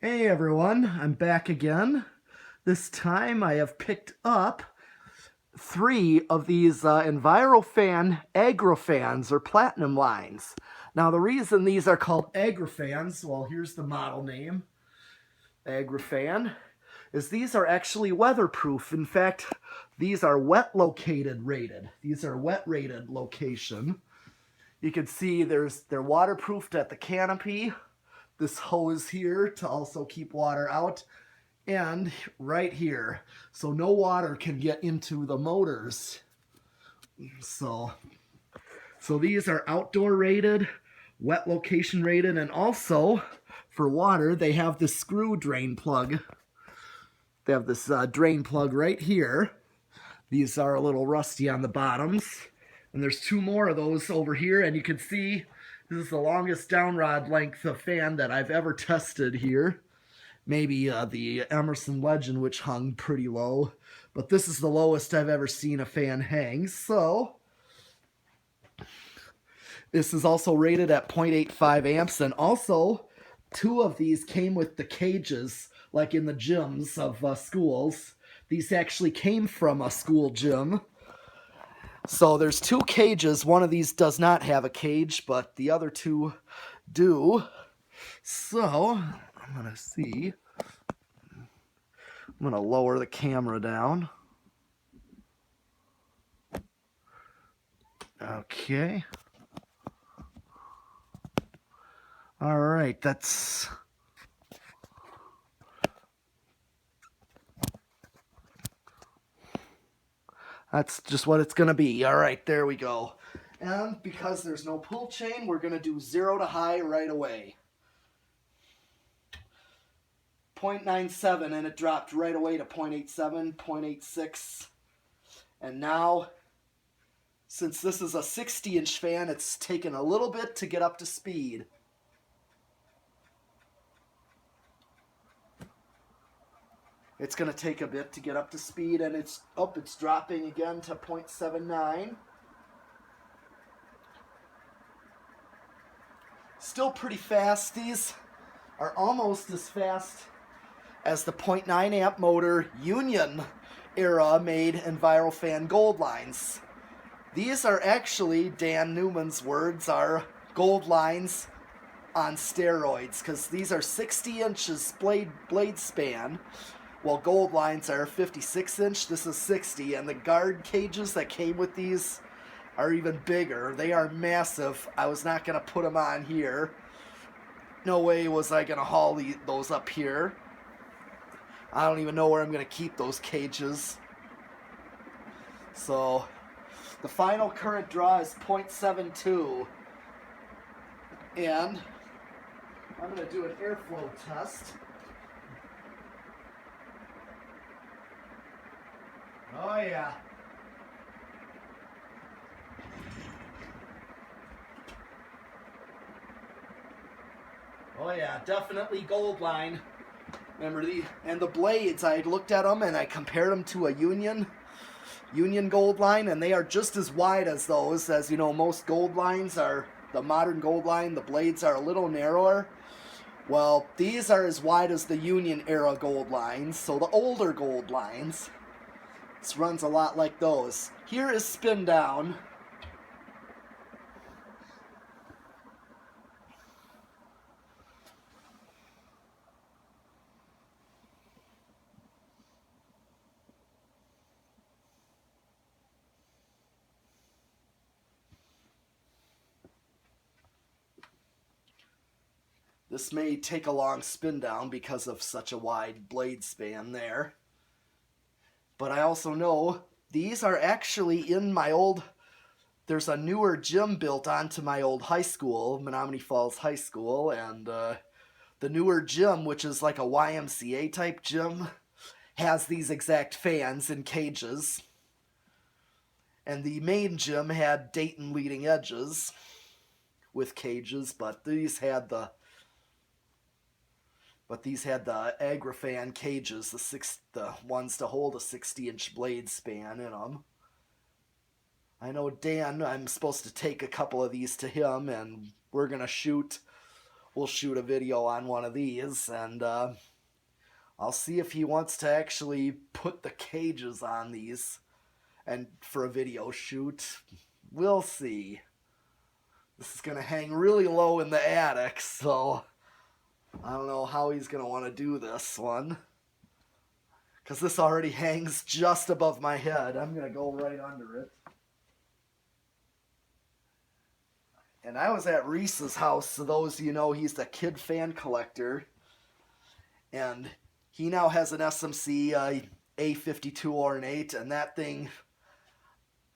Hey everyone, I'm back again. This time I have picked up 3 of these Envirofan Agrifans or Platinum lines. Now the reason these are called Agrifans, well here's the model name, Agrifan, is these are actually weatherproof. In fact, these are wet located rated. These are wet rated location. You can see they're waterproofed at the canopy. This hose here to also keep water out, and right here, so no water can get into the motors. So these are outdoor rated, wet location rated, and also for water they have this screw drain plug. They have this drain plug right here. These are a little rusty on the bottoms, and there's 2 more of those over here, and you can see this is the longest downrod length of fan that I've ever tested here. Maybe the Emerson Legend, which hung pretty low, but this is the lowest I've ever seen a fan hang. So this is also rated at 0.85 amps, and also 2 of these came with the cages, like in the gyms of schools. These actually came from a school gym. So there's 2 cages. One of these does not have a cage, but the other 2 do. So I'm gonna see. I'm going to lower the camera down. Okay. All right, that's just what it's going to be. All right, there we go. And because there's no pull chain, we're going to do 0 to high right away. 0.97, and it dropped right away to 0.87, 0.86. And now, since this is a 60-inch fan, it's taken a little bit to get up to speed. It's going to take a bit to get up to speed, and it's dropping again to 0.79. Still pretty fast. These are almost as fast as the 0.9 amp motor Union era made Envirofan Goldlines. These are actually, Dan Newman's words, are Goldlines on steroids, because these are 60 inches blade span, while Goldlines are 56 inch. This is 60, and the guard cages that came with these are even bigger. They are massive. I was not going to put them on here. No way was I going to haul those up here. I don't even know where I'm going to keep those cages. So the final current draw is 0.72. And I'm going to do an airflow test. Oh yeah. Oh yeah, definitely Goldline. Remember the blades, I looked at them and I compared them to a Union Goldline, and they are just as wide as those. As you know, most Goldlines are, the modern Goldline, the blades are a little narrower. Well, these are as wide as the Union era Goldlines, so the older Goldlines. This runs a lot like those. Here is spin down. This may take a long spin down because of such a wide blade span there. But I also know these are actually in my old, there's a newer gym built onto my old high school, Menominee Falls High School, and the newer gym, which is like a YMCA type gym, has these exact fans in cages. And the main gym had Dayton leading edges with cages, but these had the Agrifan cages, the ones to hold a 60-inch blade span in them. I know Dan, I'm supposed to take a couple of these to him, and we're going to shoot we'll shoot a video on one of these, and I'll see if he wants to actually put the cages on these and for a video shoot. We'll see. This is going to hang really low in the attic, so I don't know how he's going to want to do this one. Because this already hangs just above my head. I'm going to go right under it. And I was at Reese's house, so those of you know, he's the kid fan collector. And he now has an SMC A52 ornate, and that thing,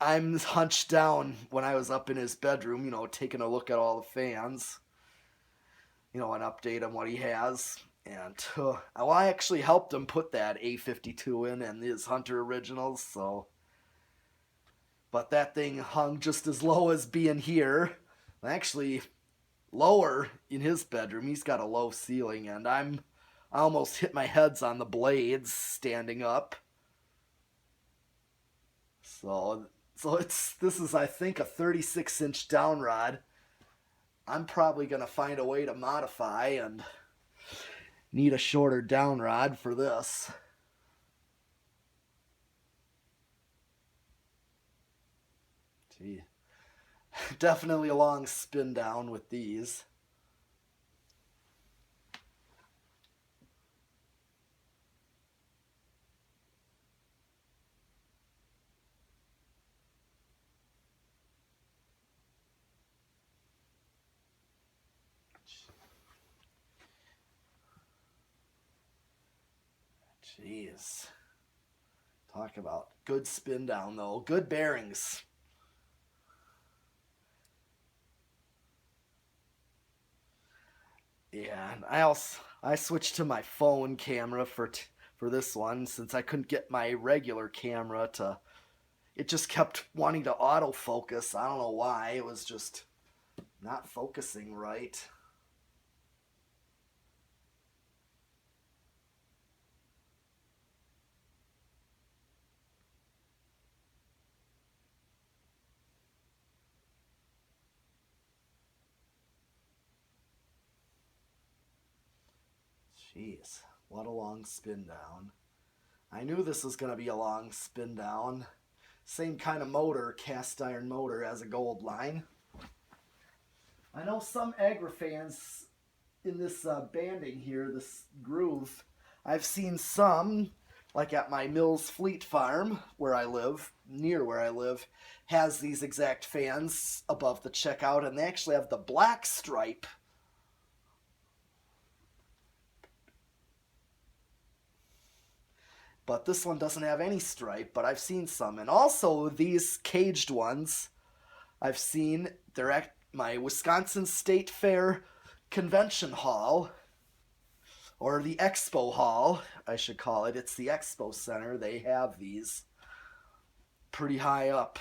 I'm hunched down when I was up in his bedroom, you know, taking a look at all the fans, you know, and update him what he has. And well, I actually helped him put that A52 in and his Hunter Originals, so. But that thing hung just as low as being here. Actually, lower in his bedroom. He's got a low ceiling, and I almost hit my heads on the blades standing up. So this is, I think, a 36-inch down rod. I'm probably going to find a way to modify and need a shorter down rod for this. Gee. Definitely a long spin down with these. Jeez. Talk about good spin down though. Good bearings. Yeah, and I switched to my phone camera for this one since I couldn't get my regular camera to. It just kept wanting to autofocus. I don't know why. It was just not focusing right. Jeez, what a long spin down. I knew this was going to be a long spin down. Same kind of motor, cast iron motor as a Goldline. I know some Agrifans in this banding here, this groove, I've seen some, like at my Mills Fleet Farm, where I live, near where I live, has these exact fans above the checkout, and they actually have the black stripe. But this one doesn't have any stripe, but I've seen some. And also these caged ones, I've seen, they're at my Wisconsin State Fair Convention Hall, or the Expo Hall, I should call it. It's the Expo Center. They have these pretty high up.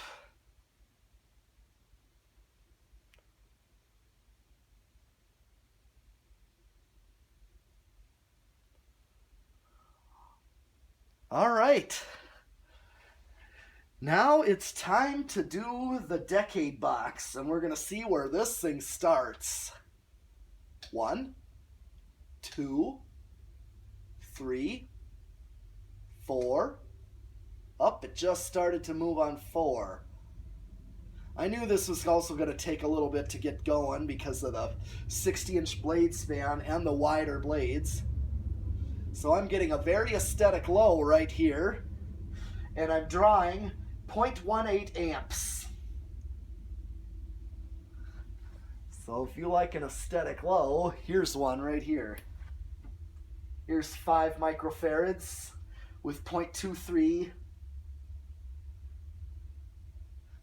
All right. Now it's time to do the decade box, and we're going to see where this thing starts. 1, 2, 3, 4. Up, it just started to move on 4. I knew this was also going to take a little bit to get going because of the 60-inch blade span and the wider blades. So I'm getting a very aesthetic low right here, and I'm drawing 0.18 amps. So if you like an aesthetic low, here's one right here. Here's 5 microfarads with 0.23.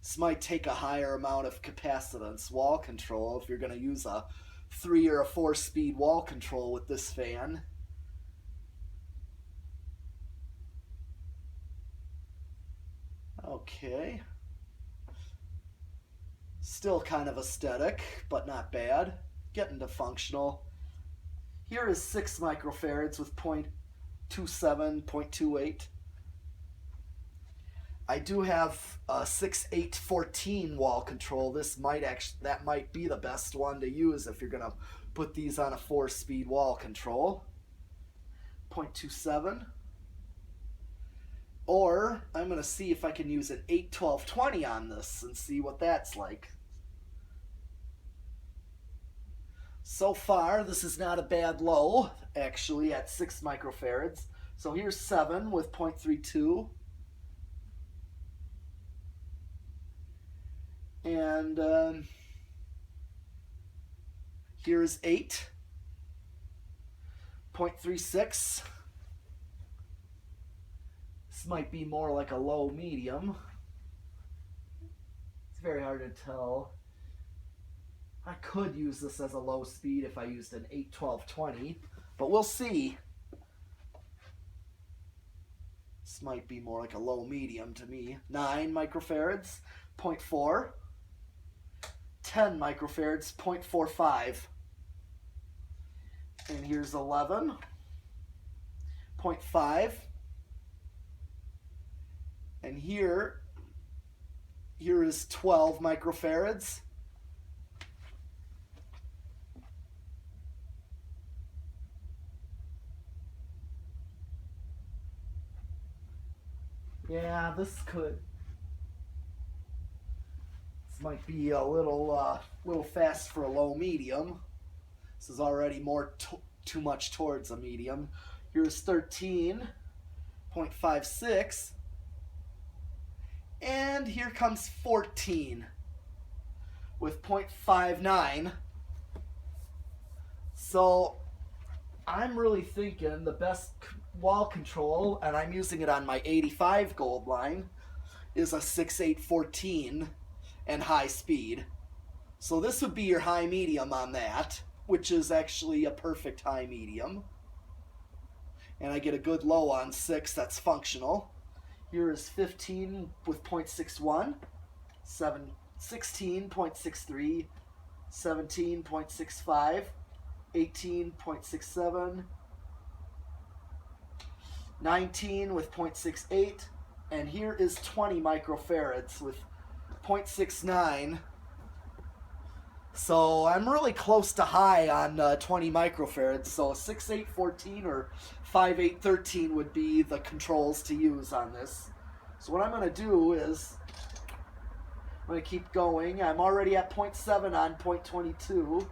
This might take a higher amount of capacitance wall control if you're going to use a 3 or a 4-speed wall control with this fan. Okay. Still kind of aesthetic, but not bad. Getting to functional. Here is 6 microfarads with 0.27, 0.28. I do have a 6-8-14 wall control. That might be the best one to use if you're gonna put these on a 4-speed wall control. 0.27. Or I'm going to see if I can use an 8-12-20 on this and see what that's like. So far, this is not a bad low, actually, at 6 microfarads. So here's 7 with 0.32. And here's 8. 0.36. This might be more like a low medium. It's very hard to tell. I could use this as a low speed if I used an 8-12-20, but we'll see. This might be more like a low medium to me. 9 microfarads, 0.4. 10 microfarads, 0.45. And here's 11, 0.5. And here is 12 microfarads. Yeah, this might be a little fast for a low medium. This is already too much towards a medium. Here's 13.56. And here comes 14 with 0.59. So I'm really thinking the best wall control, and I'm using it on my 85 Goldline, is a 6-8-14 and high speed. So this would be your high medium on that, which is actually a perfect high medium. And I get a good low on 6 that's functional. Here is 15 with 0.61, 16.63, 17.65, 18.67, 19 with 0.68, and here is 20 microfarads with 0.69. So I'm really close to high on 20 microfarads. So 6-8-14 or 5-8-13 would be the controls to use on this. So what I'm going to do is I'm going to keep going. I'm already at 0.7 on 0.22.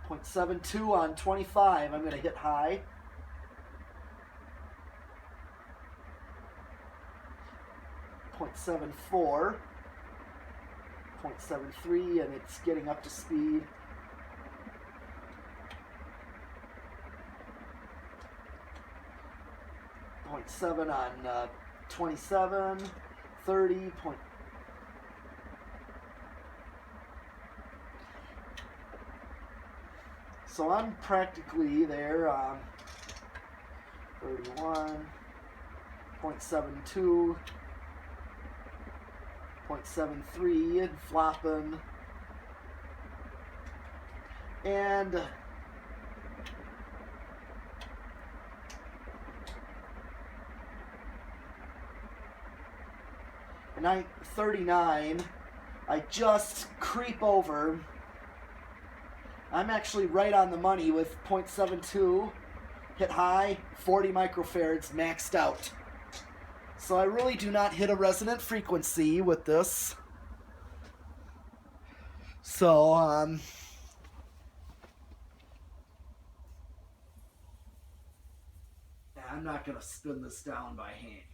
0.72 on 25. I'm going to hit high. 0.74. 0.73, and it's getting up to speed. .7 on 27, 30. So I'm practically there. 31, 0.72. 0.73 and flopping, and at 39, I just creep over. I'm actually right on the money with 0.72, hit high, 40 microfarads, maxed out. So I really do not hit a resonant frequency with this. So, I'm not going to spin this down by hand.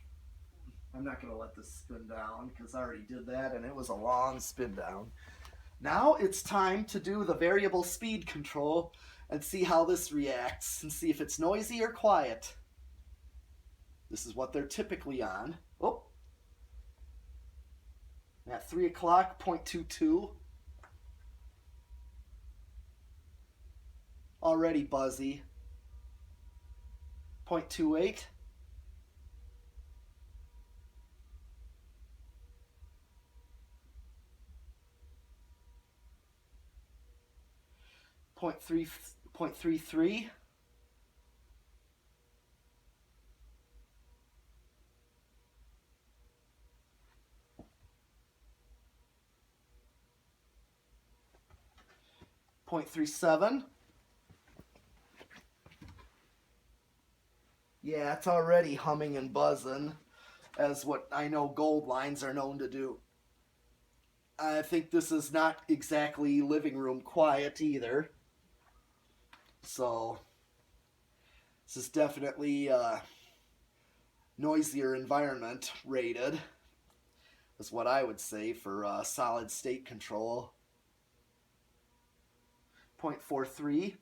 I'm not going to let this spin down because I already did that and it was a long spin down. Now it's time to do the variable speed control and see how this reacts and see if it's noisy or quiet. This is what they're typically on. Oh. At 3 o'clock, 0.22. Already buzzy. 0.28. 0.33. 0.32. 0.37. Yeah, it's already humming and buzzing, as what I know Goldlines are known to do. I think this is not exactly living room quiet either. So, this is definitely noisier environment rated, is what I would say for solid state control. 0.43.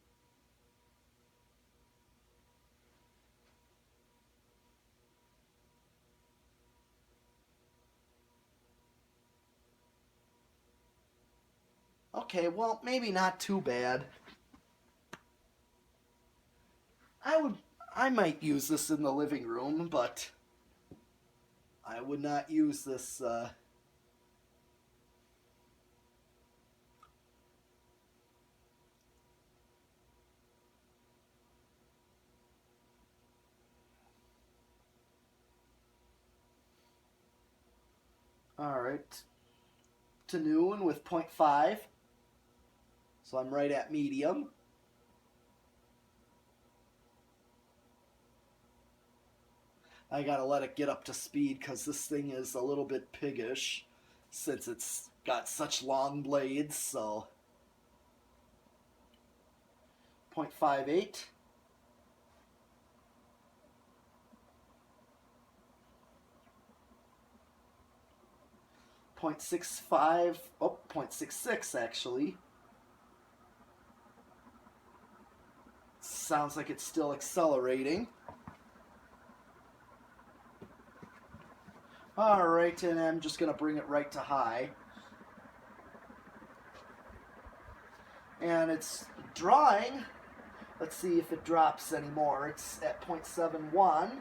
Okay, well, maybe not too bad. I might use this in the living room, but I would not use this Alright, to noon with 0.5. So I'm right at medium. I gotta let it get up to speed because this thing is a little bit piggish since it's got such long blades, so 0.58. .65, oh, 0.66 actually. Sounds like it's still accelerating. Alright, and I'm just going to bring it right to high. And it's drawing. Let's see if it drops anymore. It's at 0.71,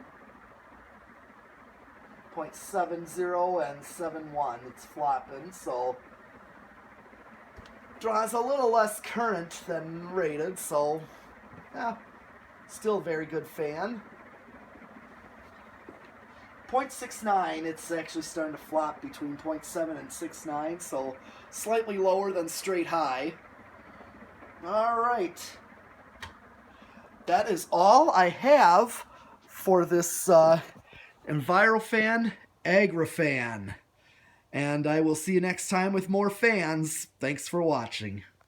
0.70, and 71. It's flopping, so draws a little less current than rated, so yeah, still a very good fan. 0.69, it's actually starting to flop between 0.7 and 0.69, so slightly lower than straight high. Alright. That is all I have for this Envirofan Agrifan. And I will see you next time with more fans. Thanks for watching.